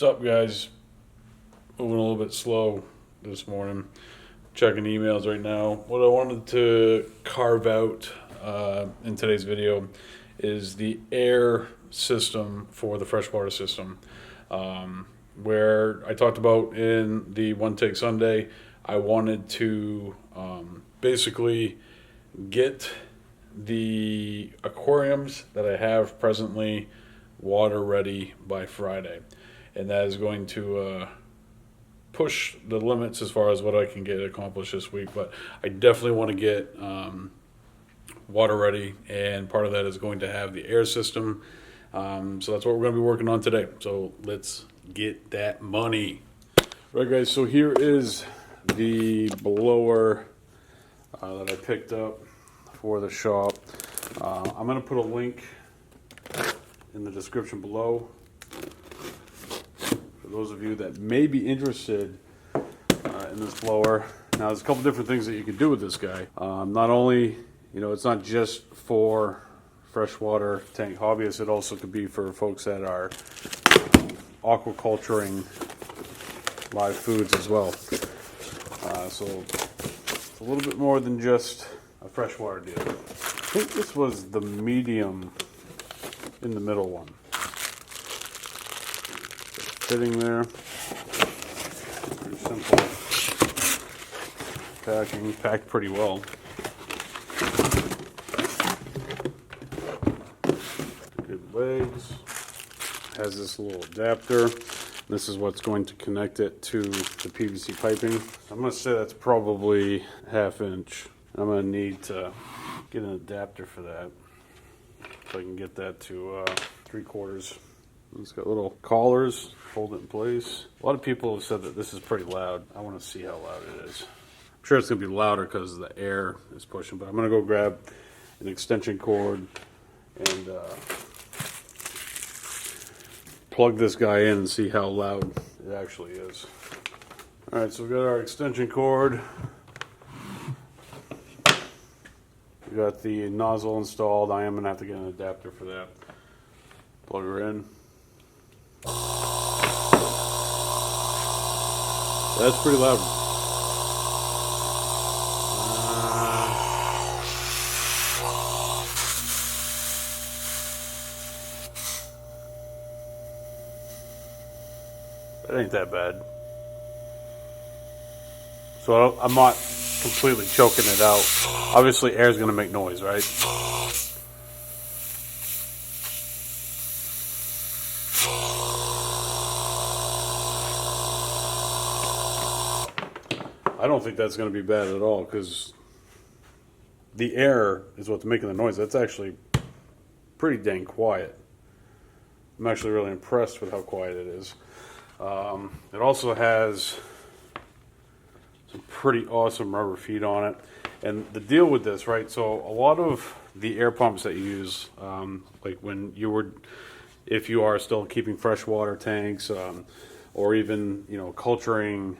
What's up, guys? Moving a little bit slow this morning. Checking emails right now. What I wanted to carve out in today's video is the air system for the freshwater system. Where I talked about in the One Take Sunday, I wanted to basically get the aquariums that I have presently water ready by Friday. And that is going to push the limits as far as what I can get accomplished this week. But I definitely want to get water ready, and part of that is going to have the air system. So that's what we're going to be working on today. So let's get that money. Right, guys, so here is the blower that I picked up for the shop. I'm going to put a link in the description below for those of you that may be interested in this blower. Now, there's a couple different things that you can do with this guy. Not only, it's not just for freshwater tank hobbyists, it also could be for folks that are aquaculturing live foods as well. So it's a little bit more than just a freshwater deal. I think this was the medium in the middle one. Fitting there. Pretty simple packing. Packed pretty well. Good legs. Has this little adapter. This is what's going to connect it to the PVC piping. I'm going to say that's probably 1/2 inch. I'm going to need to get an adapter for that, so I can get that to 3/4. It's got little collars, hold it in place. A lot of people have said that this is pretty loud. I want to see how loud it is. I'm sure it's going to be louder because the air is pushing, but I'm going to go grab an extension cord and plug this guy in and see how loud it actually is. Alright, so we got our extension cord. We got the nozzle installed. I am going to have to get an adapter for that. Plug her in. That's pretty loud. That ain't that bad. So I'm not completely choking it out. Obviously, air is going to make noise, right? I don't think that's going to be bad at all, because the air is what's making the noise. That's actually pretty dang quiet. I'm actually really impressed with how quiet it is. It also has some pretty awesome rubber feet on it. And the deal with this, right, so a lot of the air pumps that you use, like if you are still keeping freshwater tanks, or even, culturing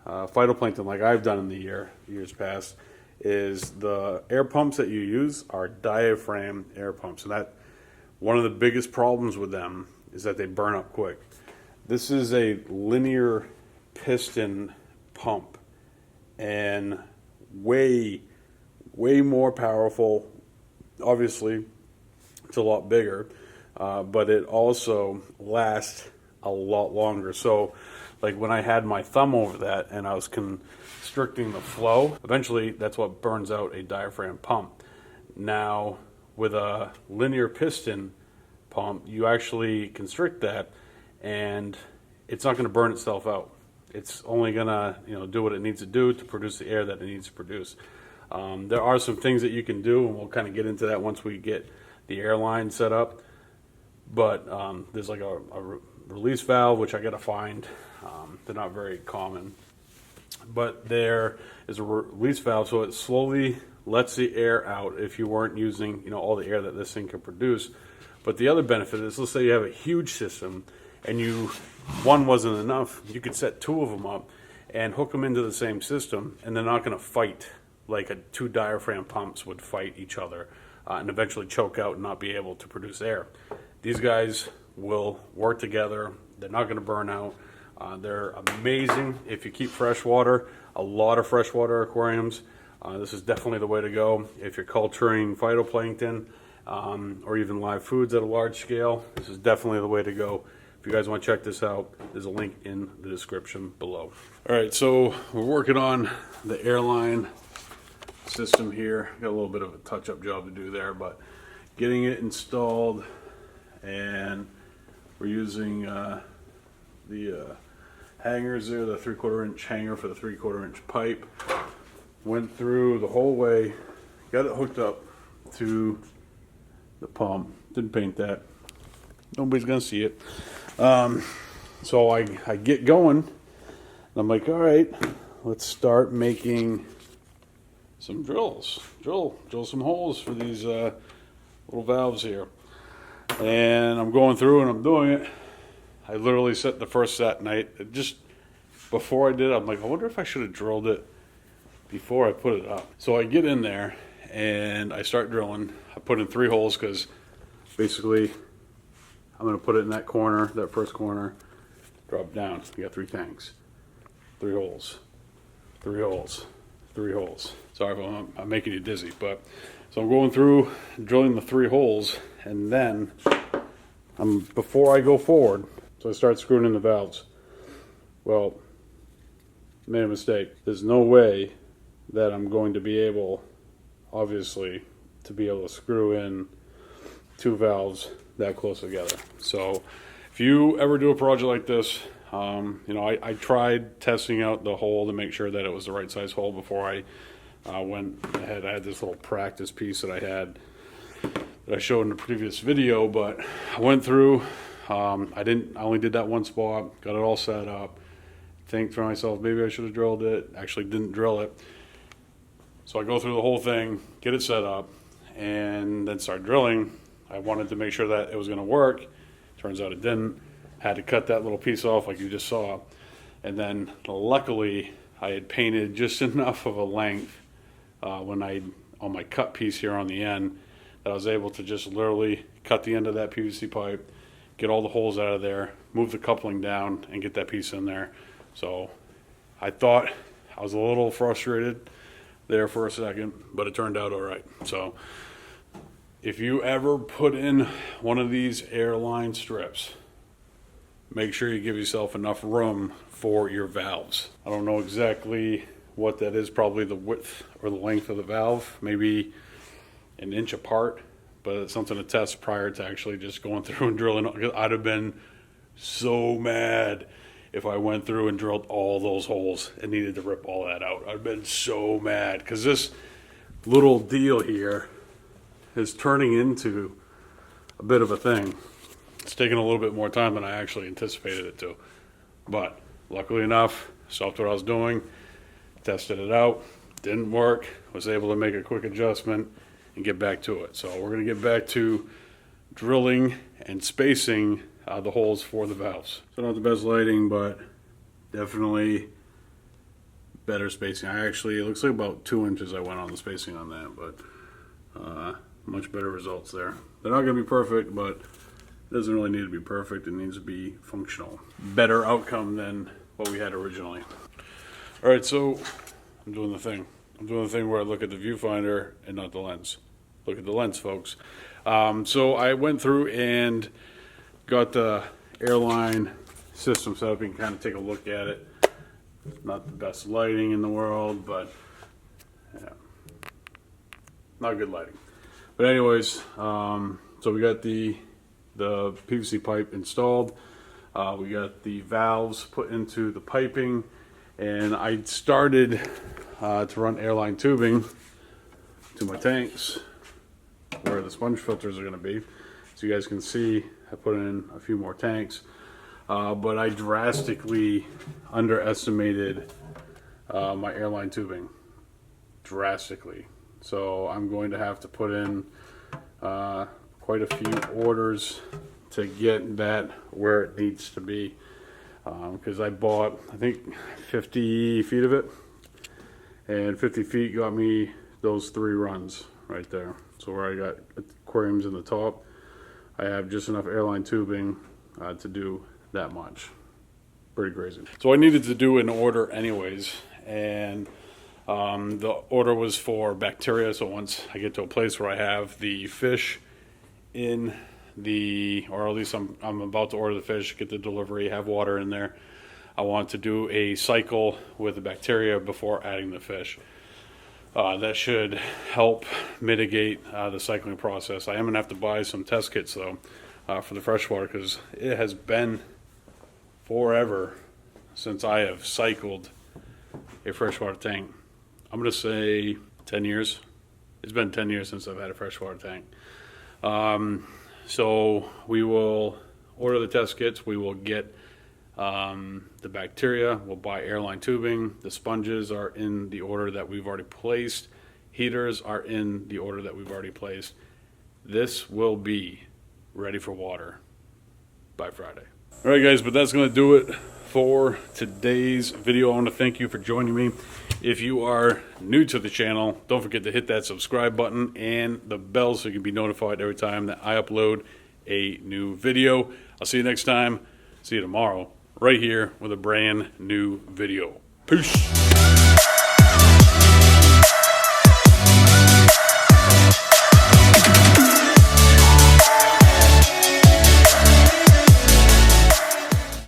phytoplankton like I've done in the years past, is the air pumps that you use are diaphragm air pumps. And that one of the biggest problems with them is that they burn up quick. This is a linear piston pump, and way more powerful. Obviously, it's a lot bigger, but it also lasts a lot longer. So, like when I had my thumb over that and I was constricting the flow, eventually that's what burns out a diaphragm pump. Now, with a linear piston pump, you actually constrict that, and it's not going to burn itself out. It's only going to do what it needs to do to produce the air that it needs to produce. There are some things that you can do, and we'll kind of get into that once we get the air line set up. But there's like a release valve, which I got to find. They're not very common. But there is a release valve, so it slowly lets the air out if you weren't using all the air that this thing can produce. But the other benefit is, let's say you have a huge system and one wasn't enough, you could set 2 of them up and hook them into the same system, and they're not going to fight like 2 diaphragm pumps would fight each other and eventually choke out and not be able to produce air. These guys will work together They're not going to burn out. They're amazing if you keep freshwater. A lot of freshwater aquariums. This is definitely the way to go. If you're culturing phytoplankton or even live foods at a large scale, this is definitely the way to go. If you guys want to check this out, there's a link in the description below. All right, so we're working on the airline system here. Got a little bit of a touch-up job to do there, but getting it installed, and we're using the hangers there, the 3/4 inch hanger for the 3/4 inch pipe. Went through the whole way, got it hooked up to the pump. Didn't paint that. Nobody's gonna see it. So I get going, and I'm like, all right, let's start making some drills. Drill some holes for these little valves here. And I'm going through and I'm doing it. I literally set the first set night. Just before I did it, I'm like, I wonder if I should have drilled it before I put it up. So I get in there and I start drilling. I put in 3 holes because basically I'm going to put it in that corner, that first corner, drop down. We got 3 tanks, 3 holes, 3 holes, 3 holes. Sorry if I'm making you dizzy, but so I'm going through drilling the 3 holes, and then before I go forward, so I start screwing in the valves. Well, made a mistake. There's no way that I'm going to be able, obviously, to be able to screw in 2 valves that close together. So if you ever do a project like this, you know, I tried testing out the hole to make sure that it was the right size hole before I went ahead. I had this little practice piece that I had that I showed in the previous video, but I went through, I only did that one spot, got it all set up, think to myself, maybe I should have drilled it, actually didn't drill it. So I go through the whole thing, get it set up, and then start drilling. I wanted to make sure that it was going to work. Turns out it didn't. Had to cut that little piece off like you just saw. And then luckily I had painted just enough of a length on my cut piece here on the end that I was able to just literally cut the end of that PVC pipe, get all the holes out of there, move the coupling down, and get that piece in there. So I thought I was a little frustrated there for a second, but it turned out all right. So if you ever put in one of these airline strips, make sure you give yourself enough room for your valves. I don't know exactly what that is, probably the width or the length of the valve, maybe an inch apart, but it's something to test prior to actually just going through and drilling. I'd have been so mad if I went through and drilled all those holes and needed to rip all that out. I'd have been so mad because this little deal here is turning into a bit of a thing. It's taking a little bit more time than I actually anticipated it to. But luckily enough, stopped what I was doing, tested it out, didn't work, was able to make a quick adjustment and get back to it. So we're going to get back to drilling and spacing the holes for the valves. So not the best lighting, but definitely better spacing. It looks like about 2 inches I went on the spacing on that, but much better results there. They're not going to be perfect, but it doesn't really need to be perfect. It needs to be functional. Better outcome than what we had originally. All right, so I'm doing the thing. I'm doing the thing where I look at the viewfinder and not the lens. Look at the lens, folks. So I went through and got the airline system set up. You can kind of take a look at it. Not the best lighting in the world, but yeah, not good lighting. But anyways, so we got the PVC pipe installed. We got the valves put into the piping, and I started to run airline tubing to my tanks where the sponge filters are going to be. So you guys can see I put in a few more tanks, but I drastically underestimated my airline tubing. Drastically. So I'm going to have to put in quite a few orders to get that where it needs to be, because I bought, I think, 50 feet of it, and 50 feet got me those 3 runs right there. So where I got aquariums in the top, I have just enough airline tubing to do that much. Pretty crazy. So I needed to do an order anyways, and the order was for bacteria. So once I get to a place where I have the fish in the, or at least I'm about to order the fish, get the delivery, have water in there, I want to do a cycle with the bacteria before adding the fish. That should help mitigate the cycling process. I am going to have to buy some test kits though for the freshwater, because it has been forever since I have cycled a freshwater tank. I'm going to say 10 years. It's been 10 years since I've had a freshwater tank. So we will order the test kits. We will get the bacteria. We'll buy airline tubing. The sponges are in the order that we've already placed. Heaters are in the order that we've already placed. This will be ready for water by Friday. All right, guys, but that's going to do it for today's video. I want to thank you for joining me. If you are new to the channel, don't forget to hit that subscribe button and the bell so you can be notified every time that I upload a new video. I'll see you next time. See you tomorrow right here with a brand new video. Peace.